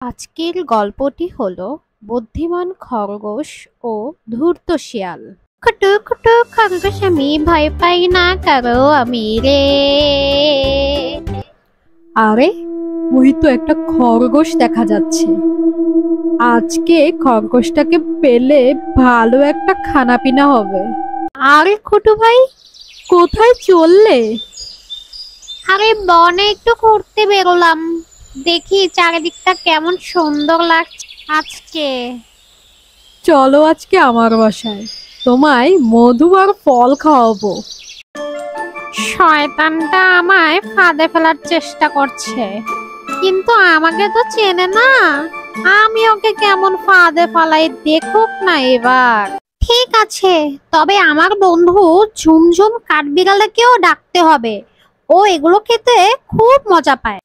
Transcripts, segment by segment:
আজকের গল্পটি হলো বুদ্ধিমান খরগোশ ও ধূর্ত শিয়াল। খুটু খুটু খরগোশ আমি, ভয় পাই না কারো আমি রে। আরে ওই তো একটা খরগোশ দেখা যাচ্ছে। আজকে খরগোশটাকে পেলে ভালো একটা খানা পিনা হবে। আরে খুটু ভাই, কোথায় চললে? আরে বনে একটু ঘুরতে বেরোলাম, দেখি চারিদিকটা কেমন সুন্দর লাগছে আজকে। চলো আজকে আমার বাসায়, তোমায় মধু আর ফল খাওয়াবো। শয়তানটা আমায় ফাঁদে ফেলার চেষ্টা করছে, কিন্তু আমাকে তো চেনে না। আমি ওকে কেমন ফাঁদে ফেলাই দেখুক না এবার। ঠিক আছে, তবে আমার বন্ধু ঝুমঝুম কাঠবিড়ালেকেও ডাকতে হবে, ও এগুলো খেতে খুব মজা পায়।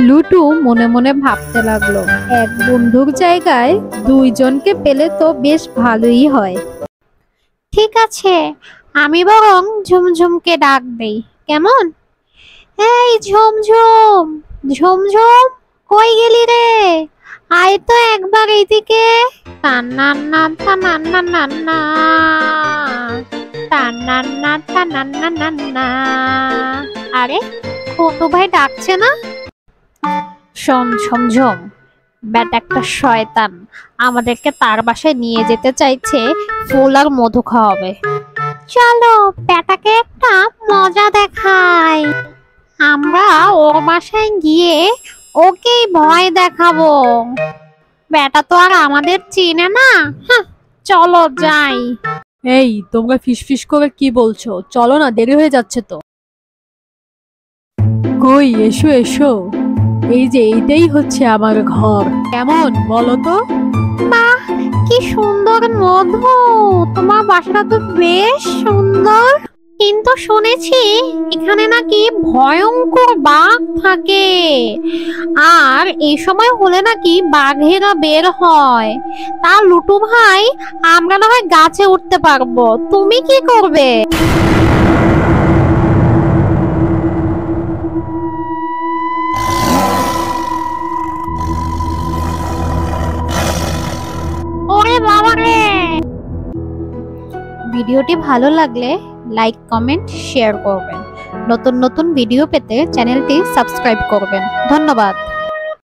লুটু মনে মনে ভাবতে লাগলো, এক বন্ধুর জায়গায় দুইজনকে পেলে তো বেশ ভালোই হয়। ঠিক আছে, আমি বরং ঝুমঝুমকে ডাক দেই, কেমন? এই ঝুমঝুম, ঝুমঝুম, কই গেলি রে? আয় তো একবার এইদিকে। টান্নান্না টান্নান্না নান্না, টান্নান্না টান্নান্না নান্না। আরে ছোট ভাই ডাকছে না? শোন ঝুমঝুম, ব্যাটা একটা শয়তান আমাদেরকে তার বাসায় নিয়ে যেতে চাইছে, ফুল আর মধু খাওয়াবে। চলো ব্যাটাকে একটা মজা দেখাই। আমরা ওর বাসায় গিয়ে ওকেই ভয় দেখাবো। ব্যাটা তো আর আমাদের চিনে না। চলো যাই। এই তোমরা ফিসফিস করে কি বলছো? চলো না, দেরি হয়ে যাচ্ছে তো। কই এসো এসো, এই যে এইটাই হচ্ছে আমার ঘর। কেমন বলো তো? বাহ, কি সুন্দর মধু! তোমার বাসাটা তো বেশ সুন্দর, কিন্তু শুনেছি এখানে নাকি ভয়ঙ্কর বাঘ থাকে, আর এই সময় হলে নাকি বাঘেরা বের হয়। তা লুটু ভাই, আমরা না হয় গাছে উঠতে পারবো, তুমি কি করবে? ওরে বাবা রে! ভিডিওটি ভালো লাগলে লাইক, কমেন্ট, শেয়ার করবেন। নতুন নতুন ভিডিও পেতে চ্যানেলটি সাবস্ক্রাইব করবেন। ধন্যবাদ।